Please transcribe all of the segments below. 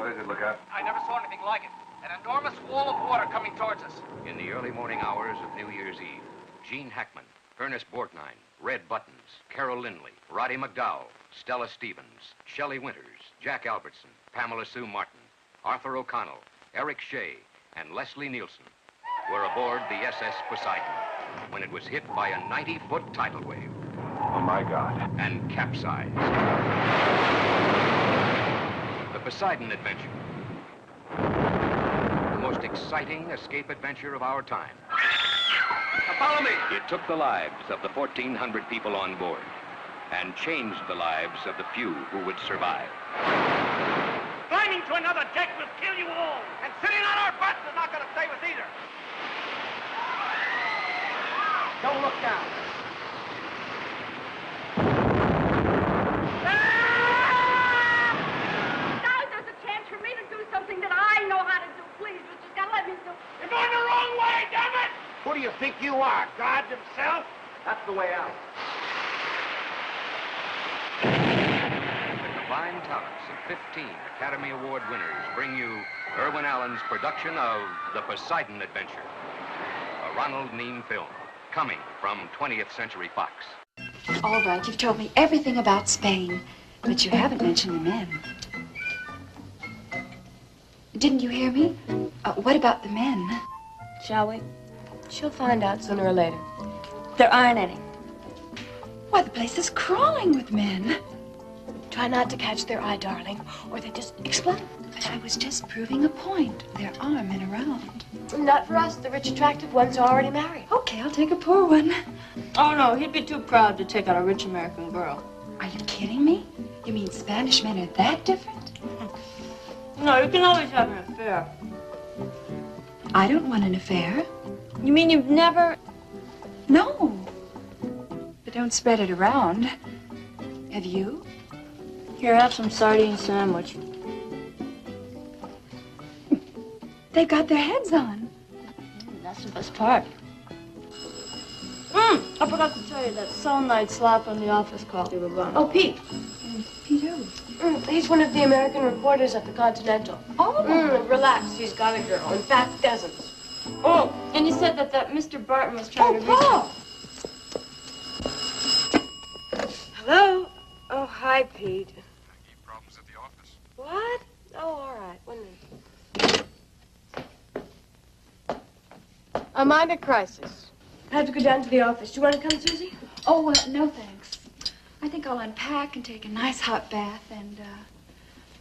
What is it, Lookout? I never saw anything like it. An enormous wall of water coming towards us. In the early morning hours of New Year's Eve, Gene Hackman, Ernest Borgnine, Red Buttons, Carol Lindley, Roddy McDowell, Stella Stevens, Shelley Winters, Jack Albertson, Pamela Sue Martin, Arthur O'Connell, Eric Shea, and Leslie Nielsen were aboard the SS Poseidon when it was hit by a 90-foot tidal wave. Oh, my God. And capsized. The Poseidon Adventure. The most exciting escape adventure of our time. Now follow me. It took the lives of the 1,400 people on board and changed the lives of the few who would survive. Climbing to another deck will kill you all. And sitting on our butts is not going to save us either. Don't look down. Now there's a chance for me to do something that I know how to do. Please, Mr. Scott, let me do. You're going the wrong way, damn it! Who do you think you are, God himself? That's the way out. The combined talents of 15 Academy Award winners bring you Irwin Allen's production of The Poseidon Adventure, a Ronald Neame film, coming from 20th Century Fox. All right, you've told me everything about Spain, but you haven't mentioned the men. Didn't you hear me? What about the men? Shall we? She'll find out sooner or later. There aren't any. Why, the place is crawling with men. Try not to catch their eye, darling, or they just explode. But I was just proving a point. There are men around. Not for us. The rich, attractive ones are already married. Okay, I'll take a poor one. Oh, no, he'd be too proud to take on a rich American girl. Are you kidding me? You mean Spanish men are that different? No, you can always have an affair. I don't want an affair. You mean you've never... No. But don't spread it around. Have you? Here, have some sardine sandwich. They've got their heads on. That's the best part. I forgot to tell you that some night slap on the office call. Oh, Pete. Pete who? He's one of the American reporters at the Continental. Oh. Relax, he's got a girl. In fact, dozens. Oh, and he said that Mr. Barton was trying to reach... Paul! Hello? Oh, hi, Pete. Any problems at the office? What? Oh, all right. 1 minute. A minor crisis. I have to go down to the office. Do you want to come, Susie? Oh, no thanks. I think I'll unpack and take a nice hot bath and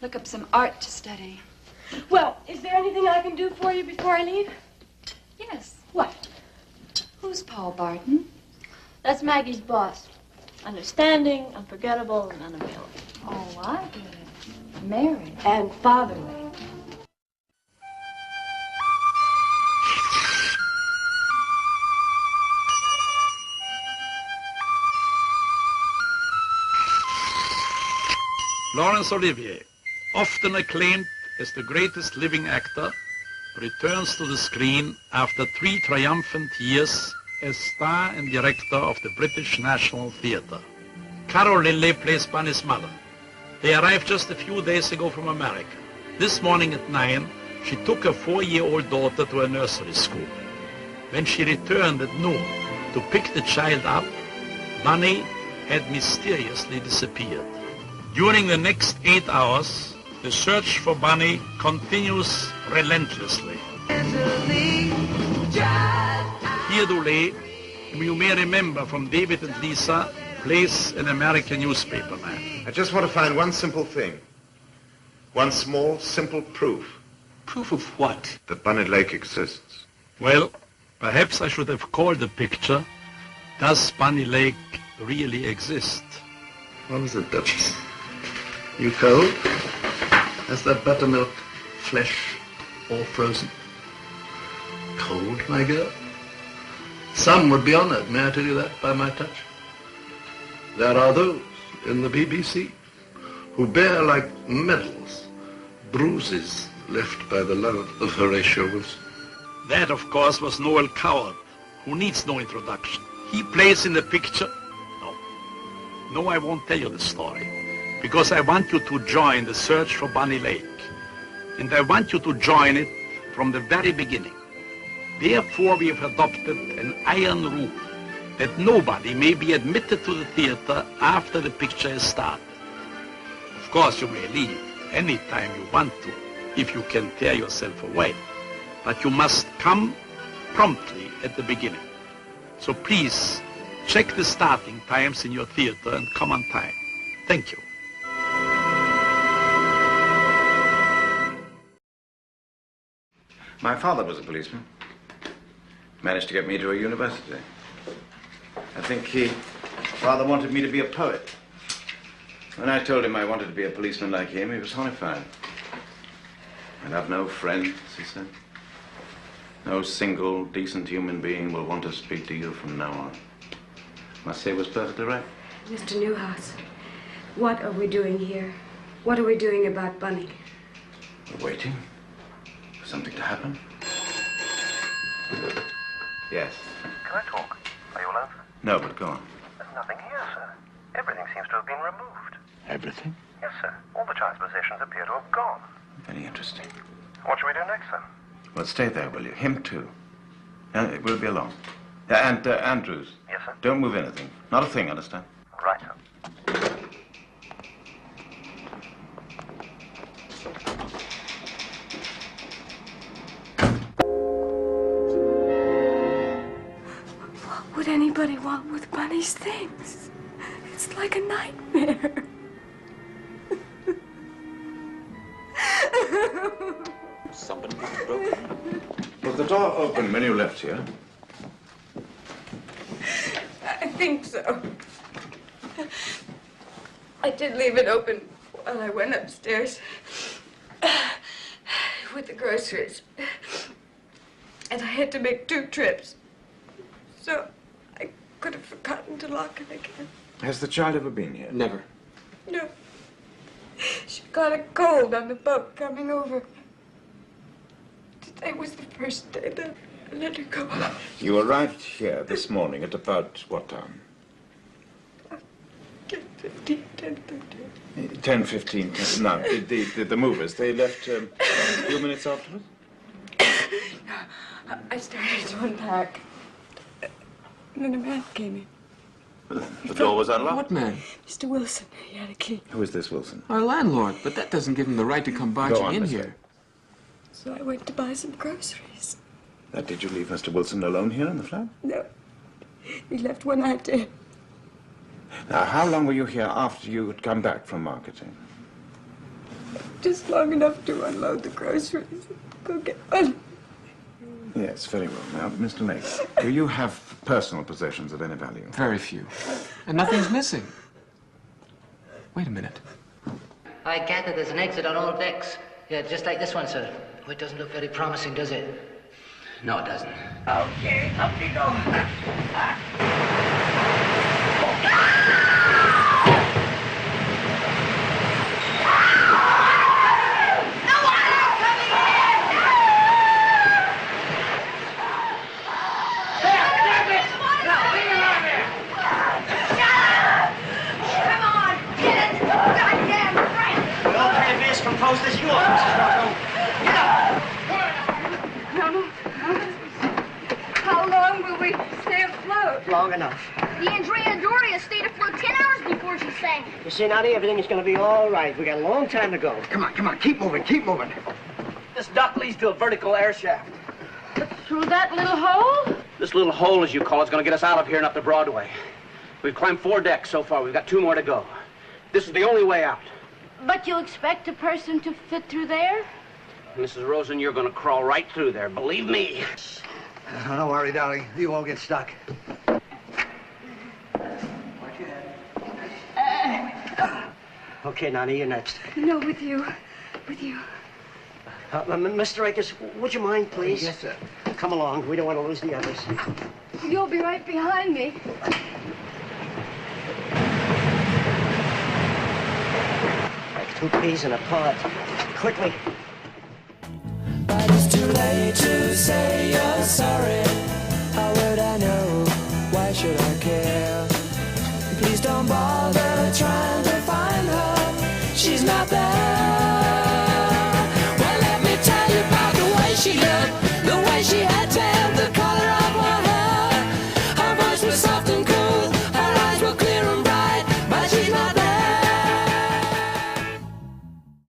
look up some art to study. Well, is there anything I can do for you before I leave? Yes. What? Who's Paul Barton? That's Maggie's boss. Understanding, unforgettable, and unavailable. Oh, I get it. Married. And fatherly. Laurence Olivier, often acclaimed as the greatest living actor, returns to the screen after 3 triumphant years as star and director of the British National Theatre. Carol Lindley plays Bunny's mother. They arrived just a few days ago from America. This morning at 9, she took her 4-year-old daughter to a nursery school. When she returned at noon to pick the child up, Bunny had mysteriously disappeared. During the next 8 hours, the search for Bunny continues relentlessly. Pierre Doulé, whom you may remember from David and Lisa, plays an American newspaper man. I just want to find one simple thing. One small, simple proof. Proof of what? That Bunny Lake exists. Well, perhaps I should have called the picture, Does Bunny Lake Really Exist? What is it, Duchess? You cold? Has that buttermilk flesh all frozen? Cold, my girl? Some would be honored, may I tell you that, by my touch? There are those in the BBC who bear like medals bruises left by the love of Horatio Wilson. That, of course, was Noel Coward, who needs no introduction. He plays in the picture. No, I won't tell you the story, because I want you to join the search for Bunny Lake. and I want you to join it from the very beginning. Therefore, we have adopted an iron rule that nobody may be admitted to the theater after the picture is started. Of course, you may leave anytime you want to, if you can tear yourself away. But you must come promptly at the beginning. So please, check the starting times in your theater and come on time. Thank you. My father was a policeman. Managed to get me to a university. I think he rather wanted me to be a poet. When I told him I wanted to be a policeman like him, he was horrified. I'll have no friends, he said. No single, decent human being will want to speak to you from now on. Must say it was perfectly right. Mr. Newhouse, what are we doing here? What are we doing about Bunny? We're waiting for something to happen. Yes. Can I talk? Are you alone, sir? No, but go on. There's nothing here, sir. Everything seems to have been removed. Everything? Yes, sir. All the child's possessions appear to have gone. Very interesting. What shall we do next, sir? Well, stay there, will you? Him too. We'll be along. And Andrews. Yes, sir. Don't move anything. Not a thing, understand? Right, sir. What would anybody want with Bunny's things? It's like a nightmare. Somebody must have broken. Was the door open when you left here? I think so. I did leave it open while I went upstairs with the groceries. And I had to make 2 trips. So I could have forgotten to lock it again. Has the child ever been here? Never. No. She got a cold on the boat coming over. Today was the first day that I let her go. You arrived here this morning at about what time? 10:15, 10:30. 10:15. Now, the movers, they left a few minutes afterwards? I started to unpack. And then a man came in. The door was unlocked? What man? Mr. Wilson. He had a key. Who is this Wilson? Our landlord, but that doesn't give him the right to come barging in here. So I went to buy some groceries. Did you leave Mr. Wilson alone here in the flat? No. He left when I did. Now, how long were you here after you had come back from marketing? Just long enough to unload the groceries and go get money. Yes, very well. Now, Mr. Lake, do you have personal possessions of any value? Very few. And nothing's missing. Wait a minute. I gather there's an exit on all decks. Yeah, just like this one, sir. Oh, it doesn't look very promising, does it? No, it doesn't. Okay, up we go. Composed as you are, Mrs. Rocco. Get up! No. How long will we stay afloat? Long enough. The Andrea Doria stayed afloat 10 hours before she sank. You see, Nani, everything is going to be all right. We got a long time to go. Come on. Keep moving. This dock leads to a vertical air shaft. Through that little hole? This little hole, as you call it, is going to get us out of here and up to Broadway. We've climbed 4 decks so far. We've got 2 more to go. This is the only way out. But you expect a person to fit through there? Mrs. Rosen, you're going to crawl right through there. Believe me. Don't worry, darling. You won't get stuck. Okay, Nani, you're next. No, with you. Mr. Akers, would you mind, please? Yes, sir. Come along. We don't want to lose the others. You'll be right behind me. Like 2 peas in a pod. Quickly. But it's too late to say